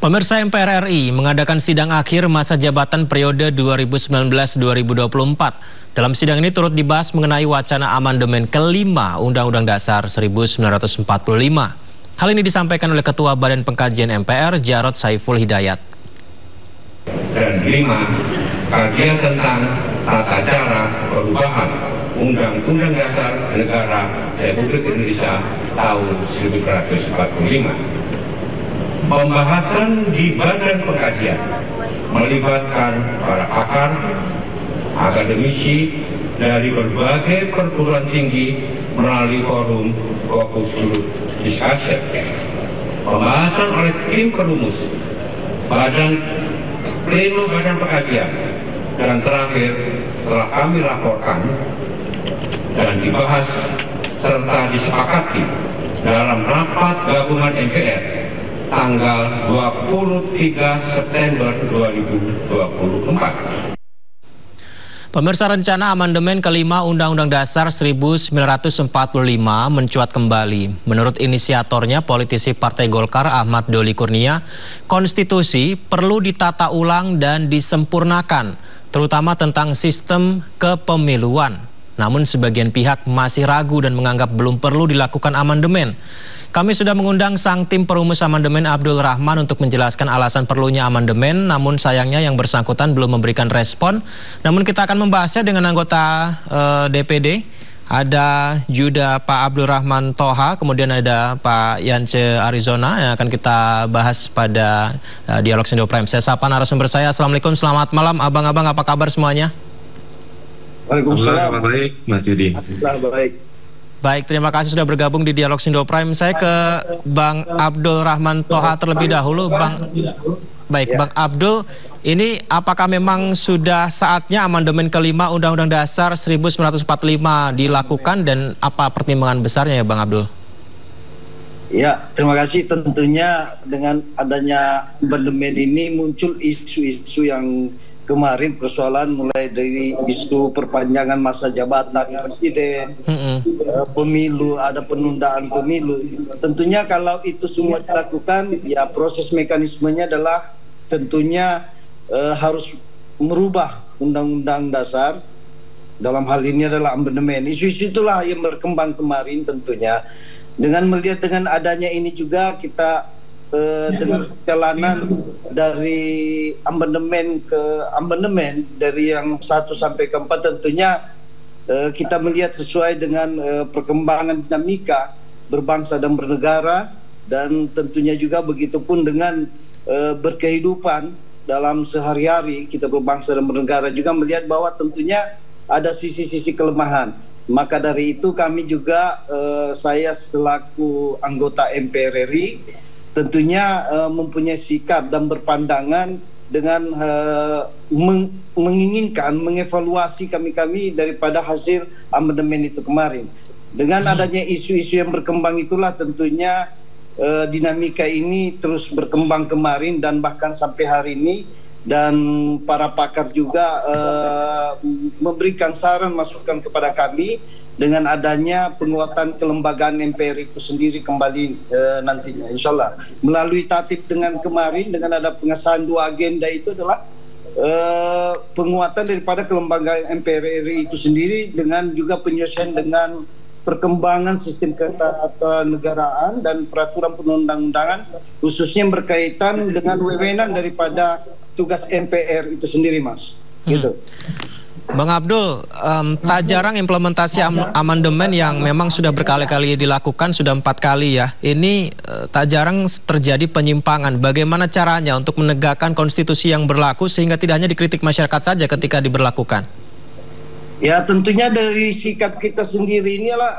Pemirsa, MPR RI mengadakan sidang akhir masa jabatan periode 2019-2024. Dalam sidang ini turut dibahas mengenai wacana amandemen kelima Undang-Undang Dasar 1945. Hal ini disampaikan oleh Ketua Badan Pengkajian MPR, Jarod Saiful Hidayat. Dan 5. Kajian tentang tata cara perubahan Undang-Undang Dasar Negara Republik Indonesia tahun 1945. Pembahasan di Badan Pengkajian melibatkan para pakar, akademisi dari berbagai perguruan tinggi melalui forum Focus Group Discussion. Pembahasan oleh tim perumus Pleno Badan Pengkajian, dan terakhir telah kami laporkan dan dibahas serta disepakati dalam rapat gabungan MPR tanggal 23 September 2024. Pemirsa, rencana amandemen kelima Undang-Undang Dasar 1945 mencuat kembali. Menurut inisiatornya, politisi Partai Golkar Ahmad Doli Kurnia, konstitusi perlu ditata ulang dan disempurnakan, terutama tentang sistem kepemiluan. Namun sebagian pihak masih ragu dan menganggap belum perlu dilakukan amandemen. Kami sudah mengundang sang tim perumus amandemen Abdul Rahman untuk menjelaskan alasan perlunya amandemen, namun sayangnya yang bersangkutan belum memberikan respon. Namun kita akan membahasnya dengan anggota DPD. Ada juga Pak Abdul Rahman Toha, kemudian ada Pak Yance Arizona yang akan kita bahas pada Dialog Sindo Prime. Saya sapa narasumber saya. Assalamualaikum, selamat malam abang-abang, apa kabar semuanya? Waalaikumsalam. Baik, Mas Yudi. Baik. Baik, terima kasih sudah bergabung di Dialog Sindo Prime. Saya ke Bang Abdul Rahman Toha terlebih dahulu. Bang Abdul, ini apakah memang sudah saatnya amandemen kelima Undang-Undang Dasar 1945 dilakukan dan apa pertimbangan besarnya ya Bang Abdul? Ya, terima kasih. Tentunya dengan adanya amandemen ini muncul isu-isu yang kemarin, persoalan mulai dari isu perpanjangan masa jabatan presiden, pemilu, ada penundaan pemilu. Tentunya kalau itu semua dilakukan, ya proses mekanismenya adalah tentunya harus merubah Undang-Undang Dasar. Dalam hal ini adalah amandemen. Isu-isu itulah yang berkembang kemarin tentunya. Dengan melihat dengan adanya ini juga kita dengan perjalanan dari amandemen ke amandemen dari yang 1 sampai ke 4 tentunya kita melihat sesuai dengan perkembangan dinamika berbangsa dan bernegara, dan tentunya juga begitupun dengan berkehidupan dalam sehari-hari kita berbangsa dan bernegara, juga melihat bahwa tentunya ada sisi-sisi kelemahan. Maka dari itu kami juga saya selaku anggota MPR RI tentunya mempunyai sikap dan berpandangan dengan menginginkan mengevaluasi kami daripada hasil amandemen itu kemarin. Dengan adanya isu-isu yang berkembang itulah tentunya dinamika ini terus berkembang kemarin dan bahkan sampai hari ini, dan para pakar juga memberikan saran masukan kepada kami dengan adanya penguatan kelembagaan MPR itu sendiri kembali nantinya insyaallah melalui tatip dengan kemarin, dengan ada pengesahan 2 agenda itu adalah penguatan daripada kelembagaan MPR RI itu sendiri, dengan juga penyesuaian dengan perkembangan sistem ketatanegaraan dan peraturan perundang-undangan, khususnya yang berkaitan dengan wewenang daripada tugas MPR itu sendiri, Mas. Gitu. Bang Abdul, tak jarang implementasi amandemen yang memang sudah berkali-kali dilakukan, sudah 4 kali ya. Ini tak jarang terjadi penyimpangan. Bagaimana caranya untuk menegakkan konstitusi yang berlaku sehingga tidak hanya dikritik masyarakat saja ketika diberlakukan? Ya, tentunya dari sikap kita sendiri inilah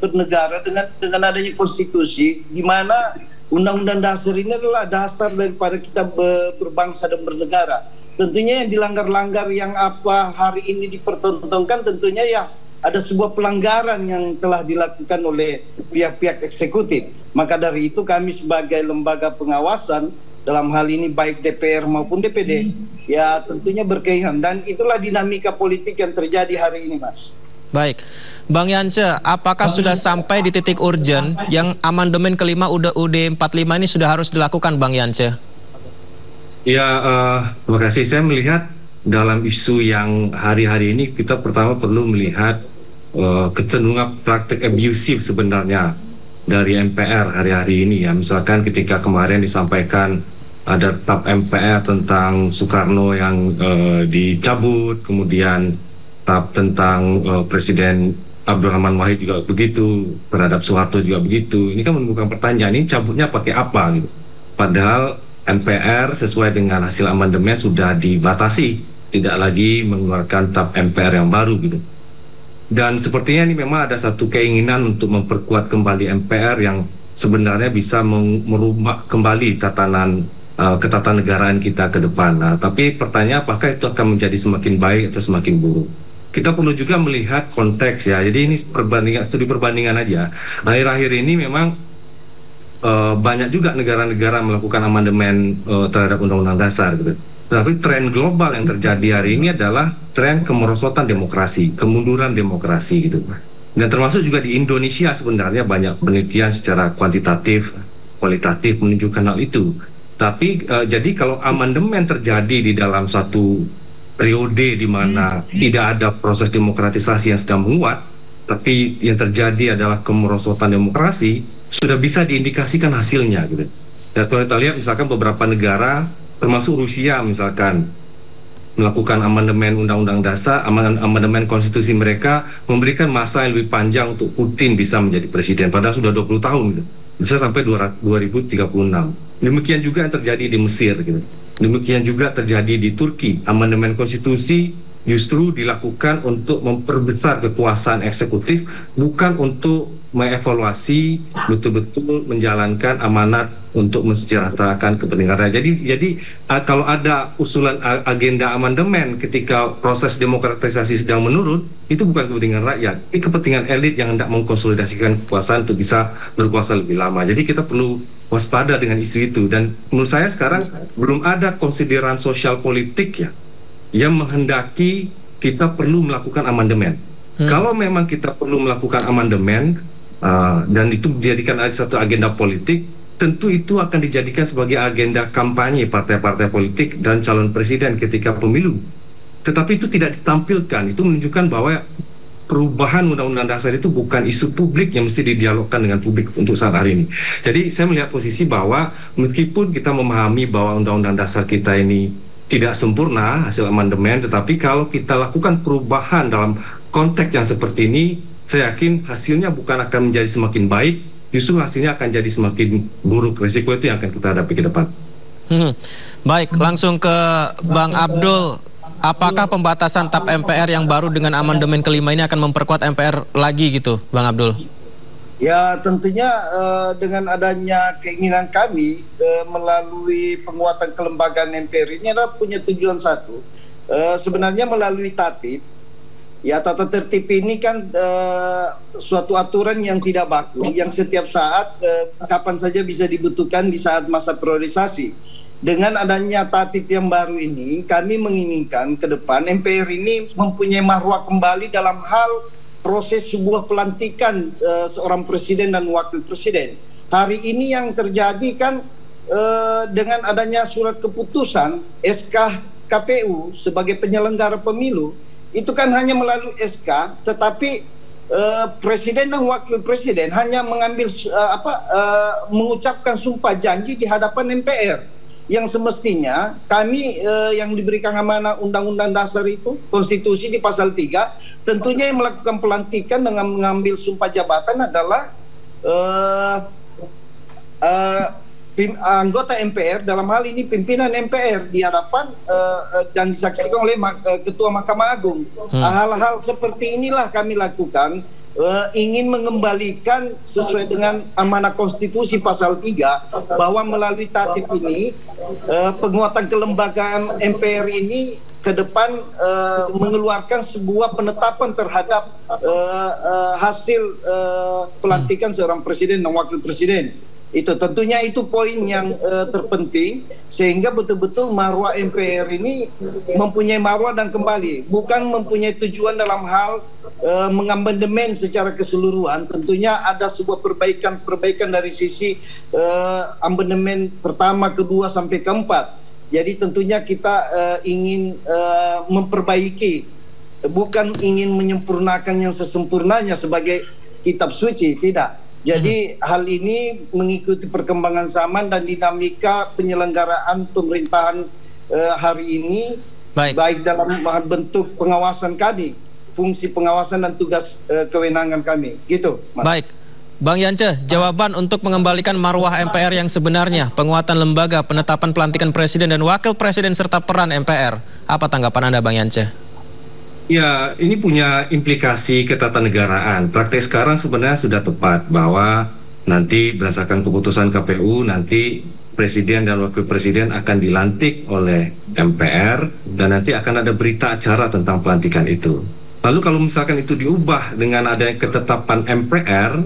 bernegara dengan adanya konstitusi, di mana Undang-Undang Dasar ini adalah dasar daripada kita berbangsa dan bernegara. Tentunya yang dilanggar-langgar yang apa hari ini dipertontonkan, tentunya ya ada sebuah pelanggaran yang telah dilakukan oleh pihak-pihak eksekutif. Maka dari itu kami sebagai lembaga pengawasan, dalam hal ini baik DPR maupun DPD, ya tentunya berkeinginan, dan itulah dinamika politik yang terjadi hari ini, Mas. Baik, Bang Yance, apakah sudah sampai di titik urgen yang amandemen kelima UUD 45 ini sudah harus dilakukan, Bang Yance? Terima kasih. Saya melihat dalam isu yang hari-hari ini kita pertama perlu melihat kecenderungan praktik abusif sebenarnya dari MPR hari-hari ini ya. Misalkan ketika kemarin disampaikan ada TAP MPR tentang Soekarno yang dicabut, kemudian TAP tentang Presiden Abdurrahman Wahid juga begitu, terhadap Soeharto juga begitu. Ini kan menimbulkan pertanyaan, ini cabutnya pakai apa gitu. Padahal MPR sesuai dengan hasil amandemen sudah dibatasi, tidak lagi mengeluarkan TAP MPR yang baru gitu. Dan sepertinya ini memang ada satu keinginan untuk memperkuat kembali MPR yang sebenarnya bisa merubah kembali ketatanegaraan kita ke depan. Nah, tapi pertanyaan apakah itu akan menjadi semakin baik atau semakin buruk? Kita perlu juga melihat konteks ya. Jadi ini studi perbandingan aja. Akhir-akhir ini memang banyak juga negara-negara melakukan amandemen terhadap Undang-Undang Dasar gitu. Tapi tren global yang terjadi hari ini adalah tren kemerosotan demokrasi, kemunduran demokrasi gitu. Dan termasuk juga di Indonesia sebenarnya banyak penelitian secara kuantitatif, kualitatif menunjukkan hal itu. Tapi jadi kalau amandemen terjadi di dalam satu periode di mana tidak ada proses demokratisasi yang sedang menguat, tapi yang terjadi adalah kemerosotan demokrasi, sudah bisa diindikasikan hasilnya gitu. Dan kalau kita lihat misalkan beberapa negara, termasuk Rusia misalkan, melakukan amandemen Undang-Undang Dasar, amandemen konstitusi mereka, memberikan masa yang lebih panjang untuk Putin bisa menjadi presiden, padahal sudah 20 tahun gitu. Bisa sampai 2036. Demikian juga yang terjadi di Mesir gitu. Demikian juga terjadi di Turki. Amandemen konstitusi justru dilakukan untuk memperbesar kekuasaan eksekutif, bukan untuk mengevaluasi betul-betul menjalankan amanat untuk mensejahterakan kepentingan rakyat. Jadi kalau ada usulan agenda amandemen ketika proses demokratisasi sedang menurun, itu bukan kepentingan rakyat, ini kepentingan elit yang hendak mengkonsolidasikan kekuasaan untuk bisa berkuasa lebih lama. Jadi kita perlu waspada dengan isu itu. Dan menurut saya sekarang belum ada konsideran sosial politik ya yang menghendaki kita perlu melakukan amandemen. Kalau memang kita perlu melakukan amandemen dan itu dijadikan satu agenda politik, tentu itu akan dijadikan sebagai agenda kampanye partai-partai politik dan calon presiden ketika pemilu. Tetapi itu tidak ditampilkan. Itu menunjukkan bahwa perubahan Undang-Undang Dasar itu bukan isu publik yang mesti didialogkan dengan publik untuk saat hari ini. Jadi saya melihat posisi bahwa meskipun kita memahami bahwa Undang-Undang Dasar kita ini tidak sempurna hasil amandemen, tetapi kalau kita lakukan perubahan dalam konteks yang seperti ini, saya yakin hasilnya bukan akan menjadi semakin baik, justru hasilnya akan jadi semakin buruk. Risiko itu yang akan kita hadapi ke depan. Baik, langsung ke Bang Abdul. Apakah pembatasan TAP MPR yang baru dengan amandemen kelima ini akan memperkuat MPR lagi gitu, Bang Abdul? Ya tentunya dengan adanya keinginan kami melalui penguatan kelembagaan MPR ini adalah punya tujuan satu. Sebenarnya melalui tatip, ya tata tertib ini kan suatu aturan yang tidak baku, yang setiap saat kapan saja bisa dibutuhkan di saat masa priorisasi. Dengan adanya tatip yang baru ini, kami menginginkan ke depan MPR ini mempunyai marwah kembali dalam hal proses sebuah pelantikan seorang presiden dan wakil presiden. Hari ini yang terjadi kan dengan adanya surat keputusan SK KPU sebagai penyelenggara pemilu, itu kan hanya melalui SK, tetapi presiden dan wakil presiden hanya mengambil mengucapkan sumpah janji di hadapan MPR. Yang semestinya kami yang diberikan amanah Undang-Undang Dasar itu, konstitusi di pasal 3, tentunya yang melakukan pelantikan dengan mengambil sumpah jabatan adalah anggota MPR, dalam hal ini pimpinan MPR di hadapan dan disaksikan oleh Ketua Mahkamah Agung. Hal-hal seperti inilah kami lakukan, ingin mengembalikan sesuai dengan amanah konstitusi pasal 3 bahwa melalui tatip ini penguatan kelembagaan MPR ini ke depan mengeluarkan sebuah penetapan terhadap hasil pelantikan seorang presiden dan wakil presiden. Itu tentunya itu poin yang terpenting, sehingga betul-betul marwah MPR ini mempunyai marwah dan kembali, bukan mempunyai tujuan dalam hal mengamandemen secara keseluruhan. Tentunya ada sebuah perbaikan dari sisi amandemen pertama, kedua sampai keempat. Jadi tentunya kita ingin memperbaiki, bukan ingin menyempurnakan yang sesempurnanya sebagai kitab suci, tidak. Jadi hal ini mengikuti perkembangan zaman dan dinamika penyelenggaraan pemerintahan hari ini, baik dalam bentuk pengawasan kami, fungsi pengawasan dan tugas kewenangan kami, gitu, Mas. Baik, Bang Yance, jawaban untuk mengembalikan marwah MPR yang sebenarnya, penguatan lembaga, penetapan pelantikan presiden dan wakil presiden serta peran MPR. Apa tanggapan Anda, Bang Yance? Ya, ini punya implikasi ketatanegaraan. Praktek sekarang sebenarnya sudah tepat bahwa nanti berdasarkan keputusan KPU, nanti presiden dan wakil presiden akan dilantik oleh MPR dan nanti akan ada berita acara tentang pelantikan itu. Lalu kalau misalkan itu diubah dengan adanya ketetapan MPR,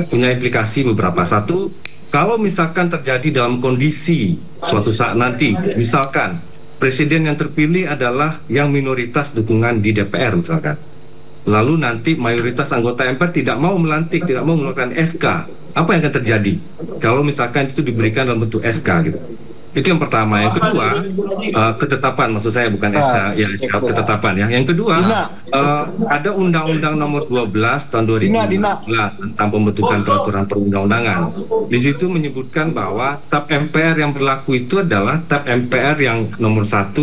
punya implikasi beberapa. Satu, kalau misalkan terjadi dalam kondisi suatu saat nanti, misalkan presiden yang terpilih adalah yang minoritas dukungan di DPR misalkan. Lalu nanti mayoritas anggota MPR tidak mau melantik, tidak mau mengeluarkan SK. Apa yang akan terjadi kalau misalkan itu diberikan dalam bentuk SK gitu? Itu yang pertama. Yang kedua, ketetapan, maksud saya bukan SK, ya SK ketetapan ya. Yang kedua, ada Undang-Undang Nomor 12 tahun 2011 tentang pembentukan peraturan perundang-undangan. Di situ menyebutkan bahwa TAP MPR yang berlaku itu adalah TAP MPR yang nomor 1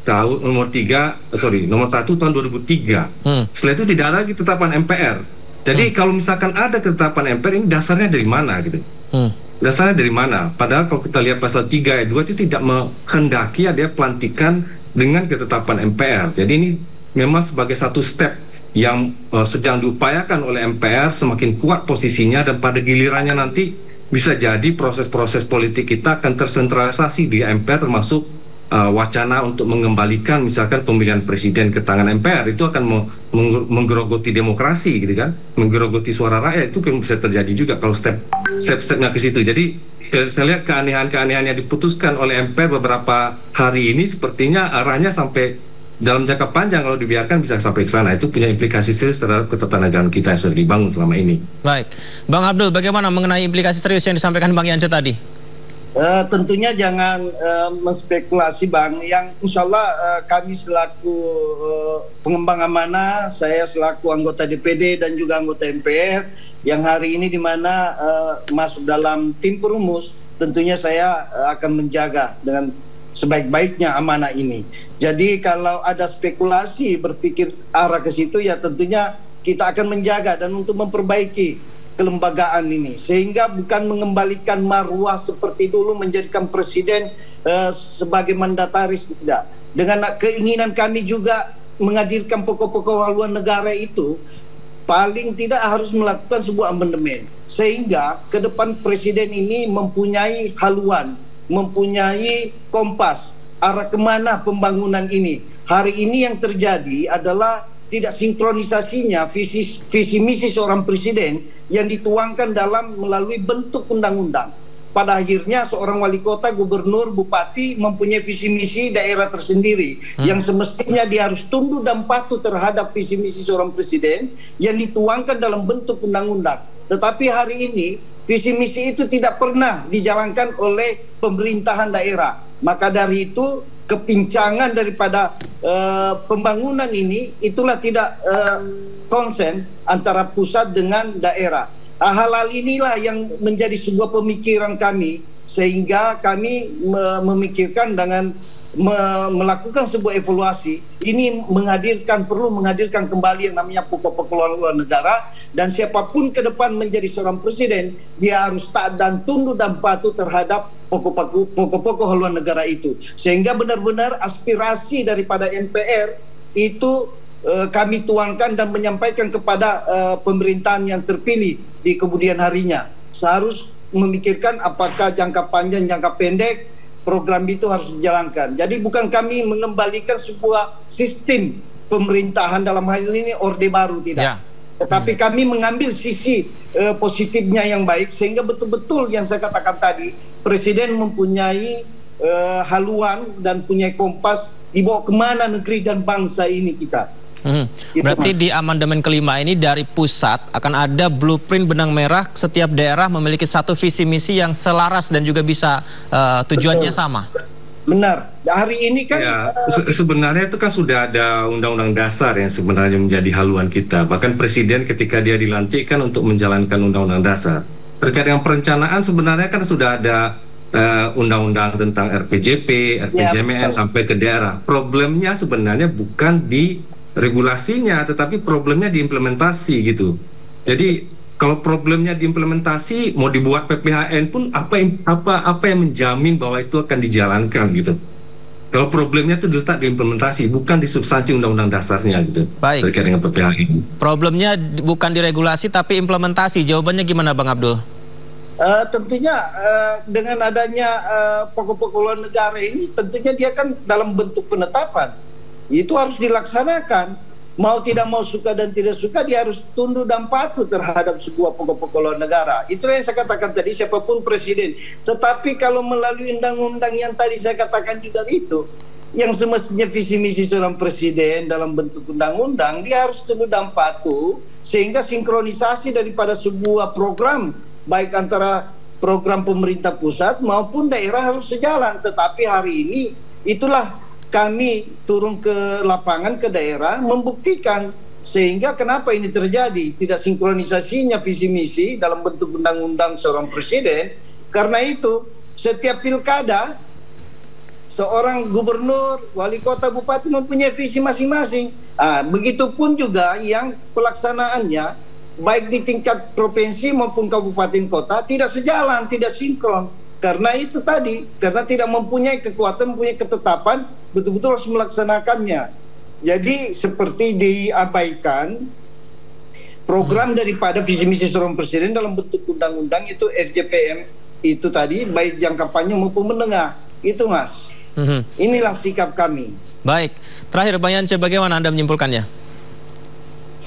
tahun 1 tahun 2003. Setelah itu tidak ada lagi ketetapan MPR. Jadi kalau misalkan ada ketetapan MPR, ini dasarnya dari mana gitu? Dasarnya dari mana? Padahal kalau kita lihat pasal 3 ayat 2 itu tidak menghendaki ada pelantikan dengan ketetapan MPR. Jadi ini memang sebagai satu step yang sedang diupayakan oleh MPR, semakin kuat posisinya dan pada gilirannya nanti bisa jadi proses-proses politik kita akan tersentralisasi di MPR, termasuk wacana untuk mengembalikan misalkan pemilihan presiden ke tangan MPR. Itu akan menggerogoti demokrasi gitu kan, menggerogoti suara rakyat. Itu kan bisa terjadi juga kalau step-stepnya ke situ. Jadi saya lihat keanehan-keanehan yang diputuskan oleh MPR beberapa hari ini sepertinya arahnya sampai dalam jangka panjang kalau dibiarkan bisa sampai ke sana. Itu punya implikasi serius terhadap ketatanegaraan kita yang sudah dibangun selama ini. Baik, Bang Abdul, bagaimana mengenai implikasi serius yang disampaikan Bang Yance tadi? Tentunya jangan menspekulasi, Bang. Yang insya Allah kami selaku pengembang amanah, saya selaku anggota DPD dan juga anggota MPR yang hari ini di mana masuk dalam tim perumus, tentunya saya akan menjaga dengan sebaik-baiknya amanah ini. Jadi kalau ada spekulasi berpikir arah ke situ, ya tentunya kita akan menjaga dan untuk memperbaiki kelembagaan ini, sehingga bukan mengembalikan marwah seperti dulu menjadikan presiden sebagai mandataris, tidak. Dengan keinginan kami juga menghadirkan pokok-pokok haluan negara itu, paling tidak harus melakukan sebuah amandemen, sehingga ke depan presiden ini mempunyai haluan, mempunyai kompas arah kemana pembangunan ini. Hari ini yang terjadi adalah tidak sinkronisasinya visi misi seorang presiden yang dituangkan dalam melalui bentuk undang-undang. Pada akhirnya seorang wali kota, gubernur, bupati mempunyai visi misi daerah tersendiri yang semestinya dia harus tunduk dan patuh terhadap visi misi seorang presiden yang dituangkan dalam bentuk undang-undang. Tetapi hari ini visi misi itu tidak pernah dijalankan oleh pemerintahan daerah. Maka dari itu kepincangan daripada pembangunan ini itulah tidak konsen antara pusat dengan daerah. Hal-hal inilah yang menjadi sebuah pemikiran kami, sehingga kami memikirkan dengan melakukan sebuah evaluasi ini perlu menghadirkan kembali yang namanya pokok-pokok haluan negara, dan siapapun ke depan menjadi seorang presiden dia harus taat dan tunduk dan patuh terhadap pokok-pokok haluan negara itu, sehingga benar-benar aspirasi daripada MPR itu kami tuangkan dan menyampaikan kepada pemerintahan yang terpilih di kemudian harinya. Seharus memikirkan apakah jangka panjang, jangka pendek program itu harus dijalankan. Jadi bukan kami mengembalikan sebuah sistem pemerintahan dalam hal ini orde baru, tidak. Tetapi kami mengambil sisi positifnya yang baik, sehingga betul-betul yang saya katakan tadi, presiden mempunyai haluan dan punya kompas dibawa kemana negeri dan bangsa ini kita. Berarti di amandemen kelima ini dari pusat akan ada blueprint benang merah, setiap daerah memiliki satu visi misi yang selaras dan juga bisa tujuannya sama. Benar. Hari ini kan ya, sebenarnya itu kan sudah ada undang-undang dasar yang sebenarnya menjadi haluan kita. Bahkan presiden ketika dia dilantik kan untuk menjalankan undang-undang dasar. Terkait dengan perencanaan sebenarnya kan sudah ada undang-undang tentang RPJP, RPJMN sampai ke daerah. Problemnya sebenarnya bukan di regulasinya, tetapi problemnya di implementasi gitu. Jadi kalau problemnya di implementasi, mau dibuat PPHN pun apa yang menjamin bahwa itu akan dijalankan gitu. Kalau problemnya itu diletak di implementasi, bukan di substansi undang-undang dasarnya gitu. Baik. Terkait dengan PPHN. Problemnya bukan di regulasi tapi implementasi. Jawabannya gimana Bang Abdul? Tentunya dengan adanya pokok-pokok luar negara ini, tentunya dia kan dalam bentuk penetapan. Itu harus dilaksanakan. Mau tidak mau, suka dan tidak suka, dia harus tunduk dan patuh terhadap sebuah pokok-pokok luar negara. Itulah yang saya katakan tadi, siapapun presiden. Tetapi kalau melalui undang-undang yang tadi saya katakan juga itu, yang semestinya visi misi seorang presiden dalam bentuk undang-undang, dia harus tunduk dan patuh, sehingga sinkronisasi daripada sebuah program, baik antara program pemerintah pusat maupun daerah harus sejalan. Tetapi hari ini, itulah kami turun ke lapangan, ke daerah, membuktikan. Sehingga kenapa ini terjadi, tidak sinkronisasinya visi misi dalam bentuk undang-undang seorang presiden. Karena itu setiap pilkada, seorang gubernur, wali kota, bupati mempunyai visi masing-masing. Begitupun juga yang pelaksanaannya, baik di tingkat provinsi maupun kabupaten kota, tidak sejalan, tidak sinkron. Karena itu tadi, karena tidak mempunyai kekuatan, mempunyai ketetapan, betul-betul harus melaksanakannya. Jadi seperti diabaikan program daripada visi misi seorang presiden dalam bentuk undang-undang itu RJPM itu tadi, baik jangka panjang maupun menengah. Itu Mas. Inilah sikap kami. Baik, terakhir Bang Yance, bagaimana Anda menyimpulkannya?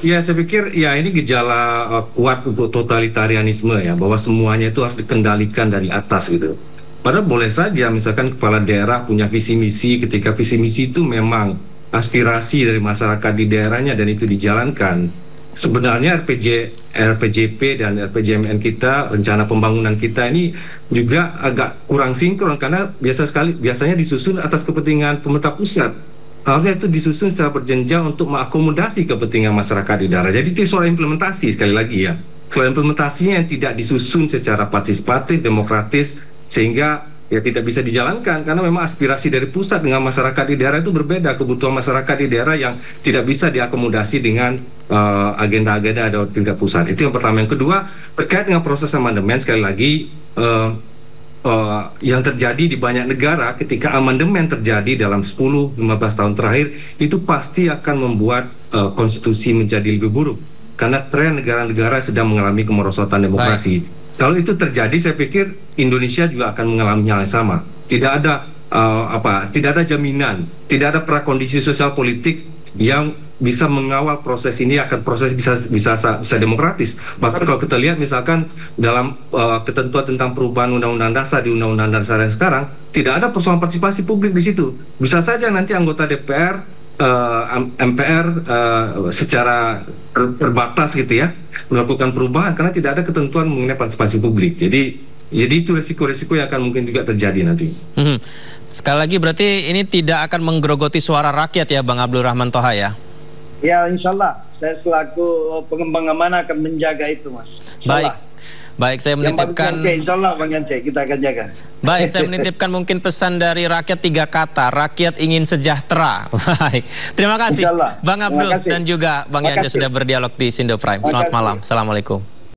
Ya, saya pikir ya ini gejala kuat untuk totalitarianisme ya, bahwa semuanya itu harus dikendalikan dari atas gitu. Padahal boleh saja misalkan kepala daerah punya visi misi, ketika visi misi itu memang aspirasi dari masyarakat di daerahnya dan itu dijalankan. Sebenarnya RPJP dan RPJMN kita, rencana pembangunan kita ini juga agak kurang sinkron karena biasanya disusun atas kepentingan pemerintah pusat. Harusnya itu disusun secara berjenjang untuk mengakomodasi kepentingan masyarakat di daerah. Jadi itu soal implementasi sekali lagi ya. Soal implementasinya yang tidak disusun secara partisipatif, demokratis, sehingga ya tidak bisa dijalankan karena memang aspirasi dari pusat dengan masyarakat di daerah itu berbeda. Kebutuhan masyarakat di daerah yang tidak bisa diakomodasi dengan agenda-agenda dari tingkat pusat. Itu yang pertama. Yang kedua, terkait dengan proses amandemen, sekali lagi yang terjadi di banyak negara ketika amandemen terjadi dalam 10-15 tahun terakhir, itu pasti akan membuat konstitusi menjadi lebih buruk karena tren negara-negara sedang mengalami kemerosotan demokrasi. Kalau itu terjadi, saya pikir Indonesia juga akan mengalami hal yang sama. Tidak ada jaminan, tidak ada prakondisi sosial politik yang bisa mengawal proses ini akan proses bisa demokratis. Bahkan kalau kita lihat misalkan dalam ketentuan tentang perubahan undang-undang dasar di undang-undang dasar yang sekarang, tidak ada persoalan partisipasi publik di situ. Bisa saja nanti anggota DPR, MPR secara terbatas gitu ya melakukan perubahan karena tidak ada ketentuan mengenai partisipasi publik. Jadi itu risiko-risiko yang akan mungkin juga terjadi nanti. Sekali lagi berarti ini tidak akan menggerogoti suara rakyat ya Bang Abdul Rahman Toha ya? Ya insya Allah, saya selaku pengembang amanah akan menjaga itu Mas. Baik, saya menitipkan. Insya Allah Bang Yance, kita akan jaga. Baik, saya menitipkan mungkin pesan dari rakyat 3 kata, rakyat ingin sejahtera. Baik, terima kasih Bang Abdul dan juga Bang Yance sudah berdialog di Sindo Prime. Selamat malam, assalamualaikum.